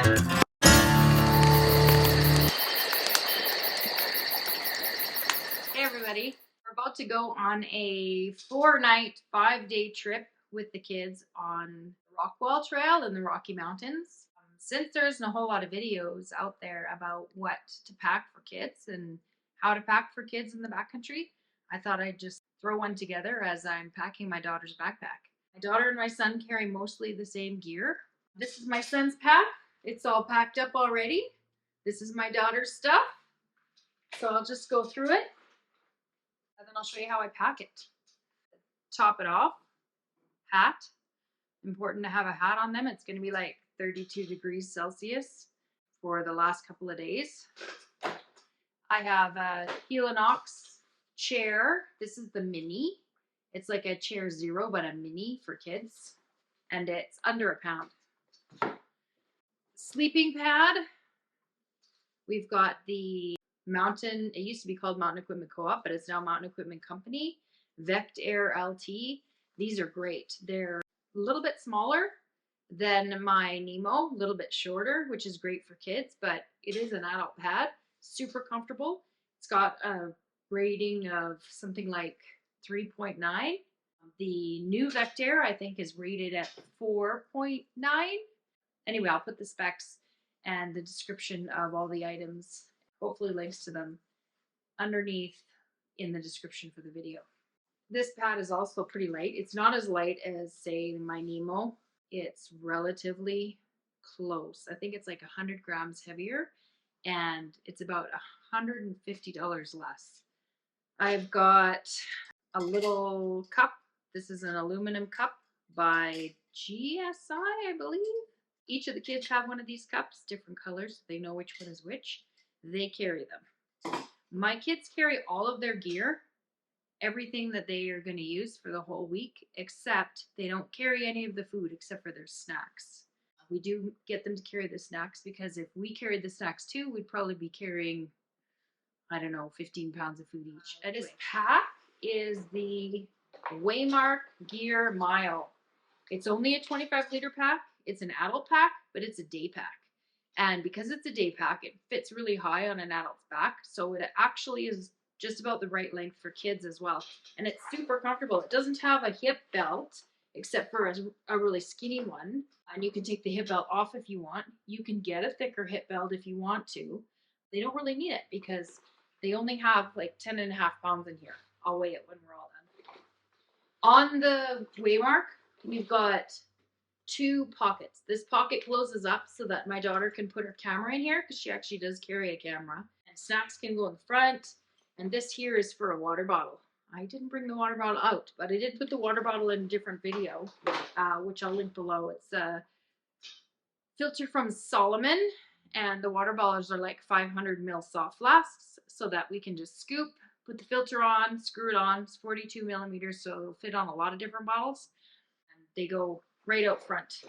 Hey everybody, we're about to go on a 4-night, 5-day trip with the kids on the Rockwall Trail in the Rocky Mountains. Since there's a whole lot of videos out there about what to pack for kids and how to pack for kids in the backcountry, I thought I'd just throw one together as I'm packing my daughter's backpack. My daughter and my son carry mostly the same gear. This is my son's pack. It's all packed up already. This is my daughter's stuff. So I'll just go through it. And then I'll show you how I pack it. Top it off. Hat. Important to have a hat on them. It's going to be like 32 degrees Celsius for the last couple of days. I have a Helinox chair. This is the mini. It's like a chair zero, but a mini for kids. And it's under £1. Sleeping pad. We've got the Mountain, it used to be called Mountain Equipment Co-op, but it's now Mountain Equipment Company, Vectair LT. These are great. They're a little bit smaller than my Nemo, a little bit shorter, which is great for kids, but it is an adult pad, super comfortable. It's got a rating of something like 3.9. The new Vectair, I think, is rated at 4.9. Anyway, I'll put the specs and the description of all the items, hopefully links to them, underneath in the description for the video. This pad is also pretty light. It's not as light as, say, my Nemo. It's relatively close. I think it's like 100 grams heavier, and it's about $150 less. I've got a little cup. This is an aluminum cup by GSI, I believe. Each of the kids have one of these cups, different colors. They know which one is which. They carry them. My kids carry all of their gear, everything that they are going to use for the whole week, except they don't carry any of the food except for their snacks. We do get them to carry the snacks because if we carried the snacks too, we'd probably be carrying, I don't know, 15 pounds of food each. Anyway, this pack is the Waymark Gear Mile. It's only a 25-liter pack. It's an adult pack, but it's a day pack. And because it's a day pack, it fits really high on an adult's back. So it actually is just about the right length for kids as well. And it's super comfortable. It doesn't have a hip belt, except for a really skinny one. And you can take the hip belt off if you want. You can get a thicker hip belt if you want to. They don't really need it because they only have like 10.5 pounds in here. I'll weigh it when we're all done. On the Waymark, we've got 2 pockets. This pocket closes up so that my daughter can put her camera in here because she actually does carry a camera. And snacks can go in the front. And this here is for a water bottle. I didn't bring the water bottle out, but I did put the water bottle in a different video, which I'll link below. It's a filter from Solomon, and the water bottles are like 500 ml soft flasks so that we can just scoop, put the filter on, screw it on. It's 42 millimeters, so it'll fit on a lot of different bottles. And they go right out front.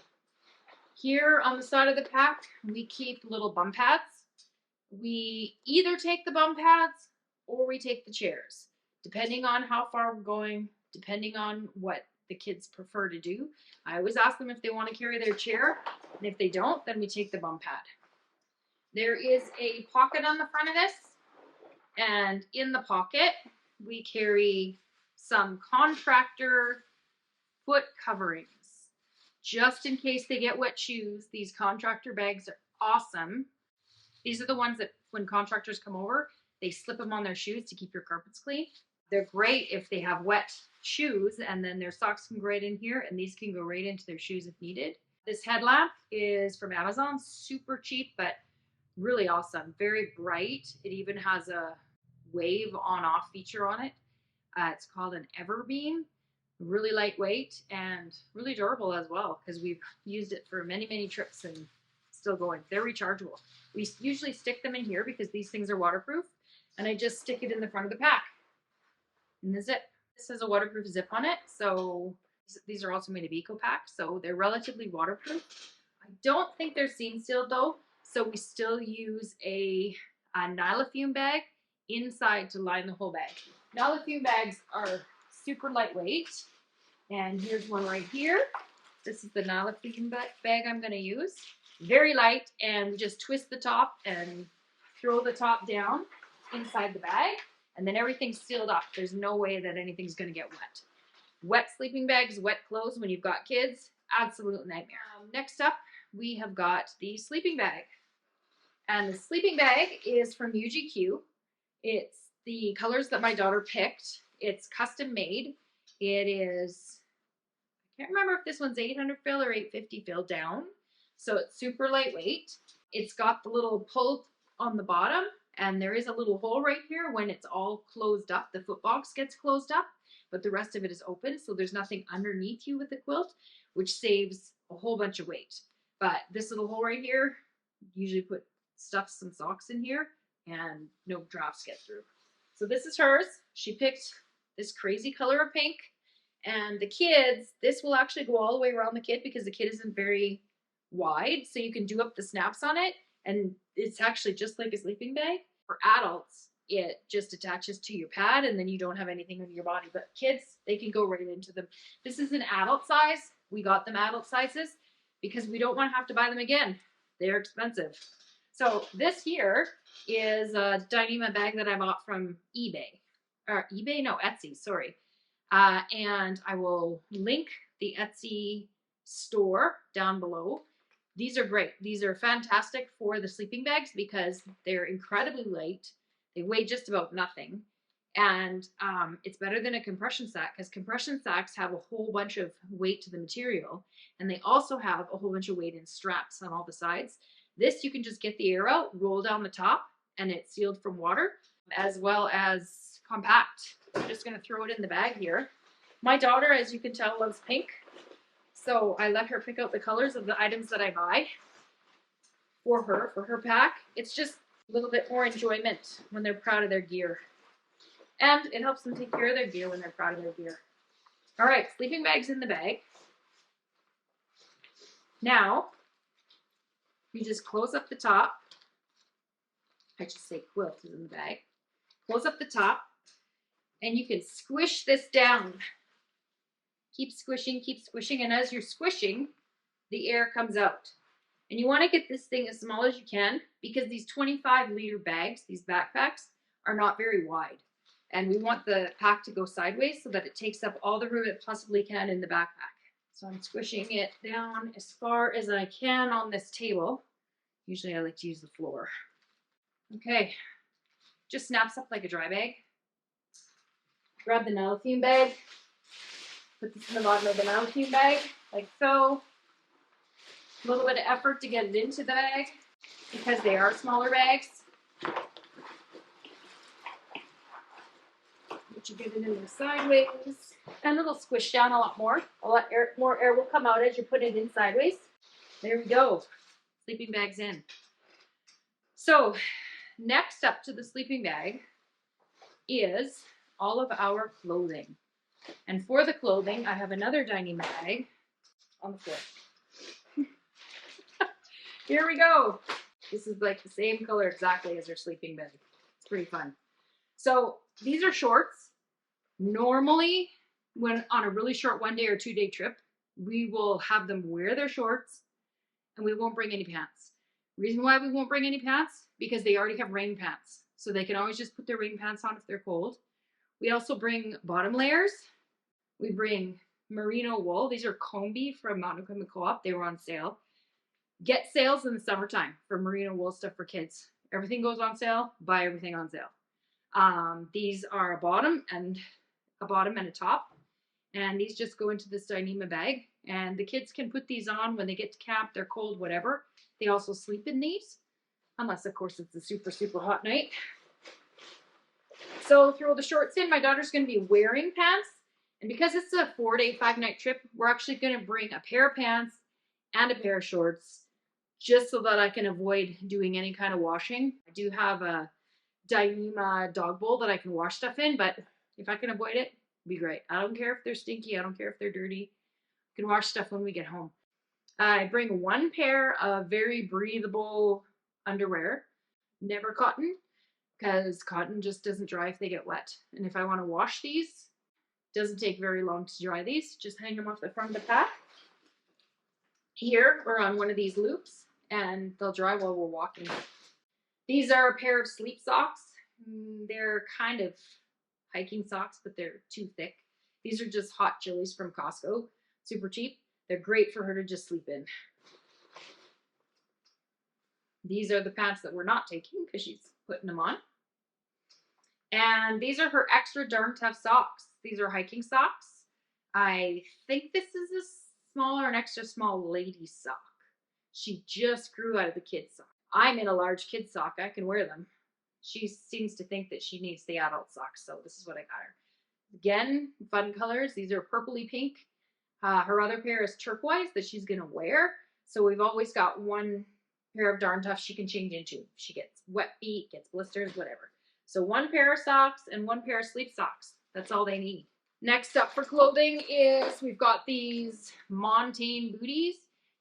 Here on the side of the pack, we keep little bum pads. We either take the bum pads or we take the chairs, depending on how far we're going, depending on what the kids prefer to do. I always ask them if they want to carry their chair, and if they don't, then we take the bum pad. There is a pocket on the front of this, and in the pocket, we carry some contractor foot coverings. Just in case they get wet shoes, these contractor bags are awesome. These are the ones that when contractors come over, they slip them on their shoes to keep your carpets clean. They're great if they have wet shoes, and then their socks can go right in here, and these can go right into their shoes if needed. This headlamp is from Amazon, super cheap, but really awesome. Very bright. It even has a wave on-off feature on it. It's called an Everbeam. Really lightweight and really durable as well, because we've used it for many, many trips and still going. They're rechargeable. We usually stick them in here because these things are waterproof, and I just stick it in the front of the pack. And the zip. This has a waterproof zip on it, so these are also made of EcoPack, so they're relatively waterproof. I don't think they're seam sealed though, so we still use a Nylofume bag inside to line the whole bag. Nylofume bags are super lightweight, and here's one right here. This is the Nylofume bag I'm going to use. very light, and we just twist the top and throw the top down inside the bag, and then everything's sealed up. There's no way that anything's going to get wet. Wet sleeping bags, wet clothes when you've got kids, absolute nightmare. Next up, we have got the sleeping bag. And the sleeping bag is from UGQ. It's the colors that my daughter picked. It's custom made. It is, I can't remember if this one's 800 fill or 850 fill down. So it's super lightweight. It's got the little pull on the bottom, and there is a little hole right here. When it's all closed up, the foot box gets closed up, but the rest of it is open. So there's nothing underneath you with the quilt, which saves a whole bunch of weight. But this little hole right here, usually put some socks in here and no drafts get through. So this is hers. She picked this crazy color of pink, and the kids, this will actually go all the way around the kid because the kid isn't very wide, so you can do up the snaps on it, and it's actually just like a sleeping bag. For adults, it just attaches to your pad and then you don't have anything on your body, but kids, they can go right into them. This is an adult size. We got them adult sizes because we don't want to have to buy them again. They're expensive. So this here is a Dyneema bag that I bought from Etsy, sorry. And I will link the Etsy store down below. These are great. These are fantastic for the sleeping bags because they're incredibly light. They weigh just about nothing. And it's better than a compression sack because compression sacks have a whole bunch of weight to the material. And they also have a whole bunch of weight in straps on all the sides. This, you can just get the air out, roll down the top, and it's sealed from water, as well as compact. I'm just going to throw it in the bag here. My daughter, as you can tell, loves pink. So I let her pick out the colors of the items that I buy for her pack. It's just a little bit more enjoyment when they're proud of their gear. And it helps them take care of their gear when they're proud of their gear. All right, sleeping bag's in the bag. Now, you just close up the top. I should say quilt is in the bag. Close up the top, and you can squish this down. Keep squishing, and as you're squishing, the air comes out. And you want to get this thing as small as you can because these 25-liter bags, these backpacks, are not very wide. And we want the pack to go sideways so that it takes up all the room it possibly can in the backpack. So I'm squishing it down as far as I can on this table. Usually I like to use the floor. Okay, just snaps up like a dry bag. Grab the Nylethene bag. Put this in the bottom of the Nylethene bag, like so. A little bit of effort to get it into the bag because they are smaller bags. But you get it in there sideways, and it'll squish down a lot more. A lot more air will come out as you put it in sideways. There we go. Sleeping bag's in. So next up to the sleeping bag is all of our clothing. And for the clothing, I have another Dyneema bag on the floor. Here we go. This is like the same color exactly as our sleeping bag. It's pretty fun. So these are shorts. Normally, when on a really short 1-day or 2-day trip, we will have them wear their shorts and we won't bring any pants. Reason why we won't bring any pants? Because they already have rain pants. So they can always just put their rain pants on if they're cold. We also bring bottom layers. We bring merino wool. These are Combi from Mountain Equipment Co-op. They were on sale. Get sales in the summertime for merino wool stuff for kids. Everything goes on sale. Buy everything on sale. These are a bottom and a top. And these just go into this Dyneema bag. And the kids can put these on when they get to camp. They're cold, whatever. They also sleep in these. Unless, of course, it's a super, super hot night. So throw the shorts in. My daughter's going to be wearing pants. And because it's a 4-day, 5-night trip, we're actually going to bring a pair of pants and a pair of shorts just so that I can avoid doing any kind of washing. I do have a Dyneema dog bowl that I can wash stuff in, but if I can avoid it, it'd be great. I don't care if they're stinky. I don't care if they're dirty. I can wash stuff when we get home. I bring one pair of very breathable underwear, never cotton, because cotton just doesn't dry if they get wet. And if I want to wash these, it doesn't take very long to dry these. Just hang them off the front of the pack here or on one of these loops, and they'll dry while we're walking. These are a pair of sleep socks. They're kind of hiking socks, but they're too thick. These are just hot chilies from Costco, super cheap. They're great for her to just sleep in. These are the pants that we're not taking because she's putting them on. And these are her extra darn tough socks. These are hiking socks. I think this is a small or an extra small lady sock. She just grew out of the kid's sock. I'm in a large kid sock. I can wear them. She seems to think that she needs the adult socks, so this is what I got her. Again, fun colors. These are purpley pink. Her other pair is turquoise that she's going to wear. So we've always got one pair of darn tough she can change into. She gets wet feet, gets blisters, whatever. So one pair of socks and one pair of sleep socks. That's all they need. Next up for clothing is we've got these Montane booties.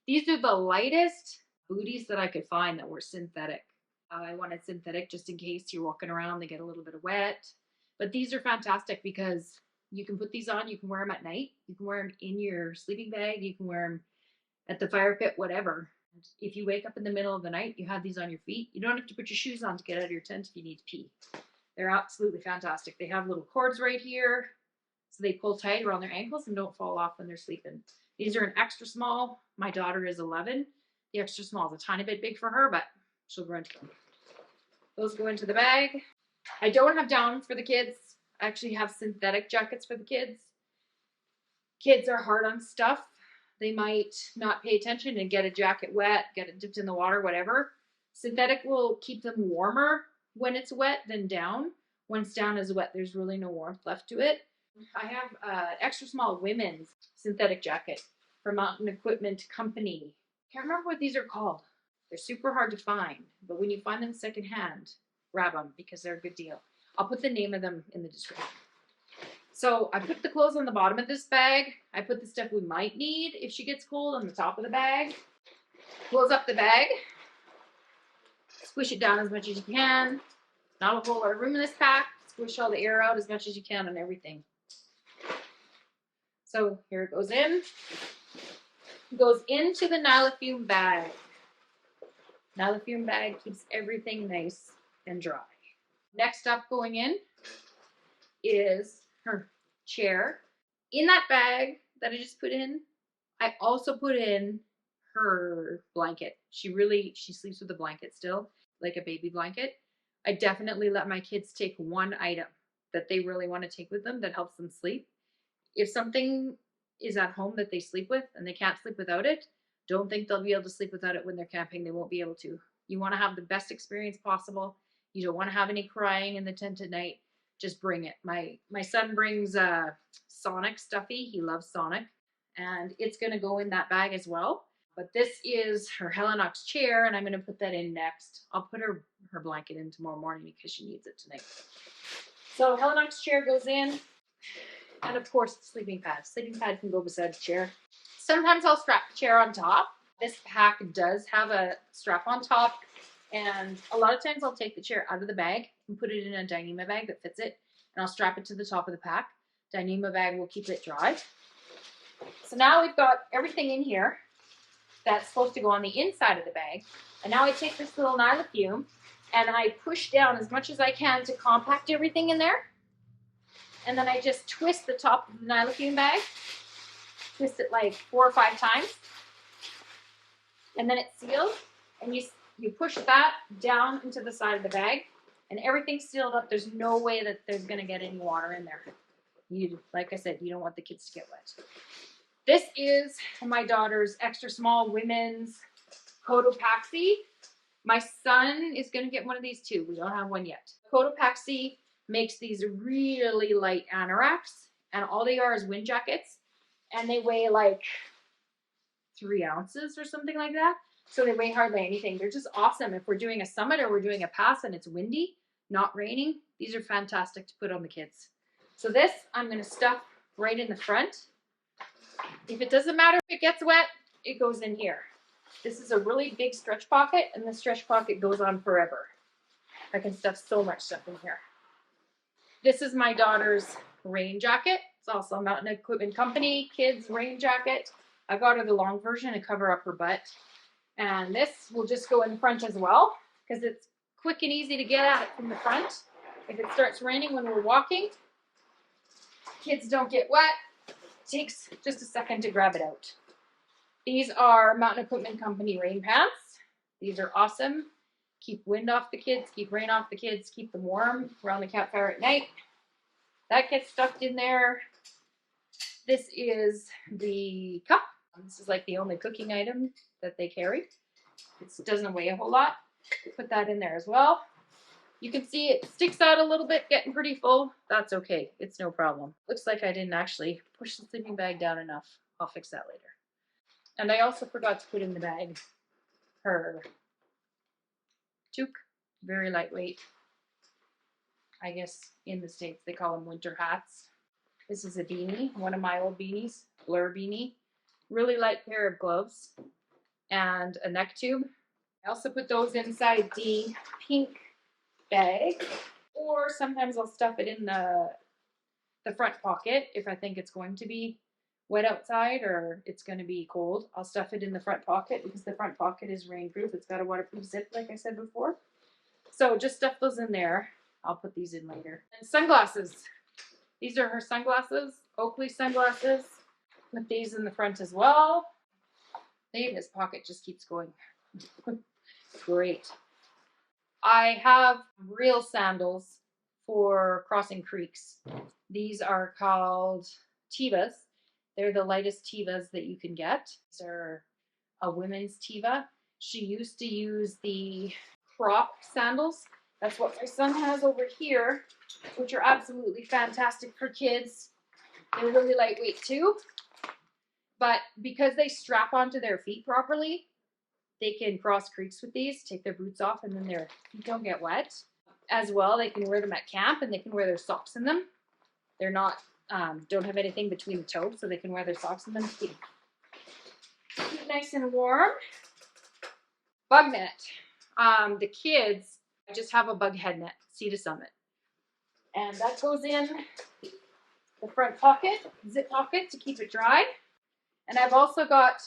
These are the lightest booties that I could find that were synthetic. I wanted synthetic just in case you're walking around, they get a little bit of wet. But these are fantastic because you can put these on, you can wear them at night, you can wear them in your sleeping bag, you can wear them at the fire pit, whatever. If you wake up in the middle of the night, you have these on your feet. You don't have to put your shoes on to get out of your tent if you need to pee. They're absolutely fantastic. They have little cords right here, so they pull tight around their ankles and don't fall off when they're sleeping. These are an extra small. My daughter is 11. The extra small is a tiny bit big for her, but she'll grow into them. Those go into the bag. I don't have down for the kids. I actually have synthetic jackets for the kids. Kids are hard on stuff. They might not pay attention and get a jacket wet, get it dipped in the water, whatever. Synthetic will keep them warmer when it's wet than down. Once down is wet, there's really no warmth left to it. I have an extra small women's synthetic jacket from Mountain Equipment Company. Can't remember what these are called. They're super hard to find, but when you find them secondhand, grab them because they're a good deal. I'll put the name of them in the description. So I put the clothes on the bottom of this bag. I put the stuff we might need if she gets cold on the top of the bag. Close up the bag. Squish it down as much as you can. Not a whole lot of room in this pack. Squish all the air out as much as you can on everything. So here it goes in. It goes into the Nylofume bag. Nylofume bag keeps everything nice and dry. Next up going in is her chair. In that bag that I just put in, I also put in her blanket. She sleeps with a blanket still, like a baby blanket. I definitely let my kids take one item that they really want to take with them that helps them sleep. If something is at home that they sleep with and they can't sleep without it, don't think they'll be able to sleep without it when they're camping. They won't be able to. You want to have the best experience possible. You don't want to have any crying in the tent at night. Just bring it. My son brings Sonic stuffy. He loves Sonic. And it's going to go in that bag as well. But this is her Helinox chair, and I'm going to put that in next. I'll put her blanket in tomorrow morning because she needs it tonight. So Helinox chair goes in. And of course, the sleeping pad. Sleeping pad can go beside the chair. Sometimes I'll strap the chair on top. This pack does have a strap on top. And a lot of times I'll take the chair out of the bag and put it in a Dyneema bag that fits it. And I'll strap it to the top of the pack. Dyneema bag will keep it dry. So now we've got everything in here that's supposed to go on the inside of the bag. And now I take this little Nylofume and I push down as much as I can to compact everything in there. And then I just twist the top of the Nylofume bag. Twist it like 4 or 5 times. And then it seals. And you push that down into the side of the bag. And everything's sealed up. There's no way that there's going to get any water in there. Like I said, you don't want the kids to get wet. This is my daughter's extra small women's Cotopaxi. My son is going to get one of these too. We don't have one yet. Cotopaxi makes these really light anoraks, and all they are is wind jackets, and they weigh like 3 ounces or something like that. So they weigh hardly anything. They're just awesome. If we're doing a summit or we're doing a pass and it's windy, not raining, these are fantastic to put on the kids. So this I'm going to stuff right in the front. If it doesn't matter if it gets wet, it goes in here. This is a really big stretch pocket, and the stretch pocket goes on forever. I can stuff so much stuff in here. This is my daughter's rain jacket. It's also a Mountain Equipment Company kids rain jacket. I got her the long version to cover up her butt. And this will just go in front as well because it's quick and easy to get at it from the front. If it starts raining when we're walking, kids don't get wet. It takes just a second to grab it out. These are Mountain Equipment Company rain pants. These are awesome. Keep wind off the kids, keep rain off the kids, keep them warm around the campfire at night. That gets stuffed in there. This is the cup. This is like the only cooking item that they carry. It doesn't weigh a whole lot. Put that in there as well. You can see it sticks out a little bit, getting pretty full. That's okay. It's no problem. Looks like I didn't actually push the sleeping bag down enough. I'll fix that later. And I also forgot to put in the bag her toque. Very lightweight. I guess in the States they call them winter hats. This is a beanie, one of my old beanies, Blur beanie. Really light pair of gloves and a neck tube. I also put those inside the pink bag, or sometimes I'll stuff it in the front pocket if I think it's going to be wet outside or it's going to be cold. I'll stuff it in the front pocket because the front pocket is rainproof. It's got a waterproof zip like I said before. So just stuff those in there. I'll put these in later. And sunglasses. These are her sunglasses, Oakley sunglasses. Put these in the front as well. Hey, this pocket just keeps going. Great. I have real sandals for crossing creeks. These are called Tevas. They're the lightest Tevas that you can get. These are a women's Teva. She used to use the crop sandals. That's what my son has over here, which are absolutely fantastic for kids. They're really lightweight too. But because they strap onto their feet properly, they can cross creeks with these, take their boots off, and then their feet don't get wet. As well, they can wear them at camp, and they can wear their socks in them. They're not, don't have anything between the toes, so they can wear their socks in them to keep nice and warm. Bug net. The kids, I just have a bug head net, Sea to Summit. And that goes in the front pocket, zip pocket to keep it dry. And I've also got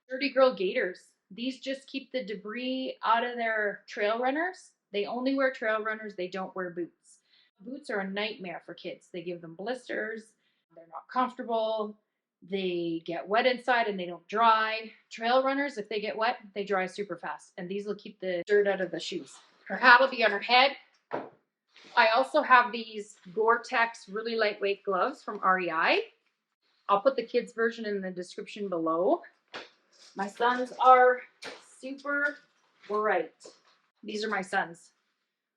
Dirty Girl gaiters. These just keep the debris out of their trail runners. They only wear trail runners. They don't wear boots. Boots are a nightmare for kids. They give them blisters. They're not comfortable. They get wet inside and they don't dry. Trail runners, if they get wet, they dry super fast. And these will keep the dirt out of the shoes. Her hat will be on her head. I also have these Gore-Tex really lightweight gloves from REI. I'll put the kids' version in the description below. My sons are super bright. These are my sons.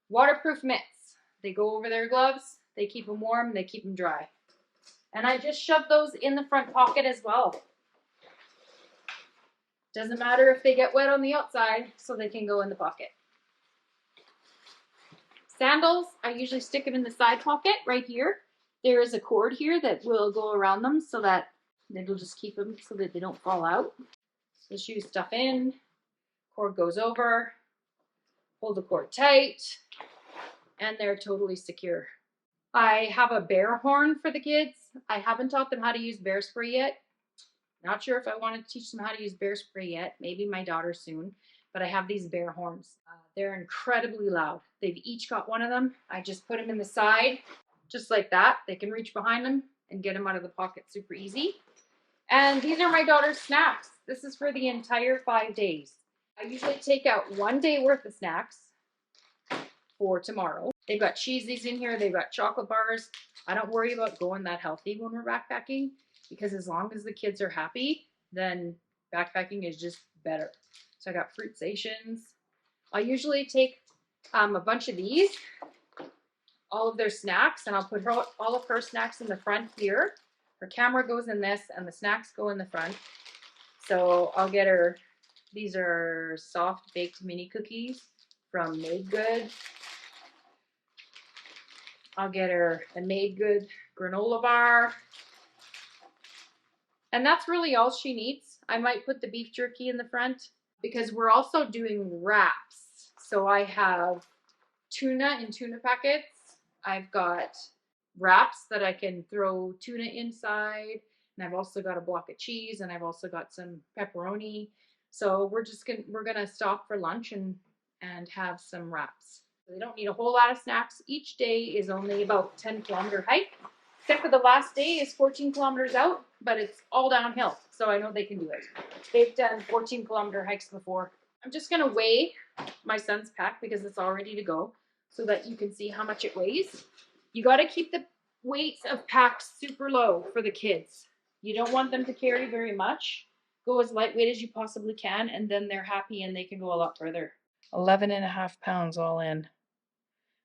Waterproof mitts. They go over their gloves. They keep them warm. They keep them dry. And I just shove those in the front pocket as well. Doesn't matter if they get wet on the outside, so they can go in the pocket. Sandals, I usually stick them in the side pocket right here. There is a cord here that will go around them so that it'll just keep them so that they don't fall out. The shoes stuff in, cord goes over, hold the cord tight, and they're totally secure. I have a bear horn for the kids. I haven't taught them how to use bear spray yet. Not sure if I want to teach them how to use bear spray yet. Maybe my daughter soon. But I have these bear horns. They're incredibly loud. They've each got one of them. I just put them in the side, just like that. They can reach behind them and get them out of the pocket super easy. And these are my daughter's snacks. This is for the entire 5 days. I usually take out 1 day worth of snacks for tomorrow. They've got cheesies in here. They've got chocolate bars. I don't worry about going that healthy when we're backpacking because as long as the kids are happy, then backpacking is just better. So I got fruit stations. I'll usually take a bunch of these, all of their snacks, and I'll put all of her snacks in the front here. Her camera goes in this and the snacks go in the front. So I'll get her, these are soft baked mini cookies from Made Good. I'll get her a Made Good granola bar. And that's really all she needs. I might put the beef jerky in the front because we're also doing wraps. So I have tuna in tuna packets. I've got wraps that I can throw tuna inside. And I've also got a block of cheese and I've also got some pepperoni. So we're gonna stop for lunch and have some wraps. They don't need a whole lot of snacks. Each day is only about 10-kilometer hike, except for the last day is 14 kilometers out, but it's all downhill, so I know they can do it. They've done 14-kilometer hikes before. I'm just gonna weigh my son's pack because it's all ready to go, so that you can see how much it weighs. You got to keep the weights of packs super low for the kids. You don't want them to carry very much. Go as lightweight as you possibly can, and then they're happy and they can go a lot further. 11.5 pounds all in,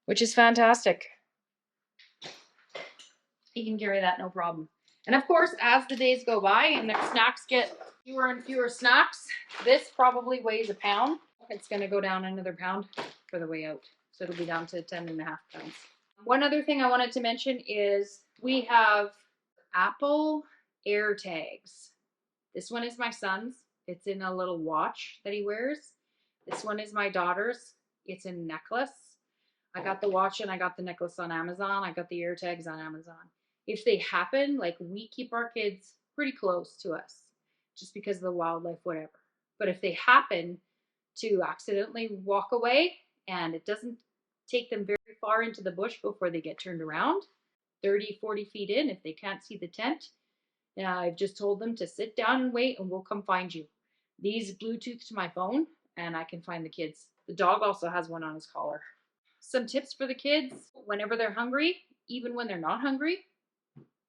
which is fantastic. He can carry that no problem. And of course, as the days go by and their snacks get fewer and fewer snacks, this probably weighs a pound. It's going to go down another pound for the way out. So it'll be down to 10.5 pounds. One other thing I wanted to mention is we have Apple Air tags. This one is my son's. It's in a little watch that he wears. This one is my daughter's. It's in a necklace. I got the watch and I got the necklace on Amazon. I got the ear tags on Amazon. If they happen, like, we keep our kids pretty close to us just because of the wildlife, whatever. But if they happen to accidentally walk away and it doesn't take them very far into the bush before they get turned around, 30, 40 feet in, if they can't see the tent, I've just told them to sit down and wait and we'll come find you. These Bluetooth to my phone and I can find the kids. The dog also has one on his collar. Some tips for the kids: whenever they're hungry, even when they're not hungry,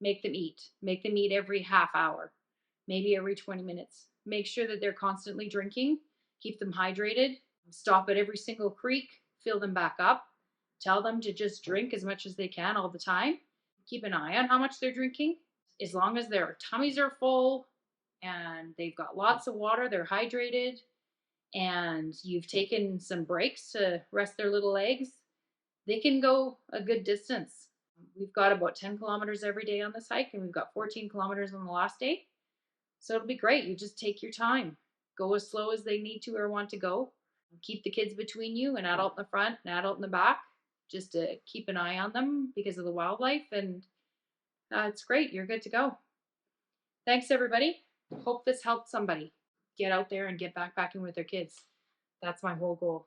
make them eat. Make them eat every half hour, maybe every 20 minutes. Make sure that they're constantly drinking. Keep them hydrated. Stop at every single creek. Fill them back up. Tell them to just drink as much as they can all the time. Keep an eye on how much they're drinking. As long as their tummies are full and they've got lots of water, they're hydrated, and you've taken some breaks to rest their little legs, they can go a good distance. We've got about 10 kilometers every day on this hike, and we've got 14 kilometers on the last day. So it'll be great. You just take your time. Go as slow as they need to or want to go. Keep the kids between you, an adult in the front, an adult in the back, just to keep an eye on them because of the wildlife. And it's great. You're good to go. Thanks, everybody. Hope this helped somebody get out there and get backpacking with their kids. That's my whole goal.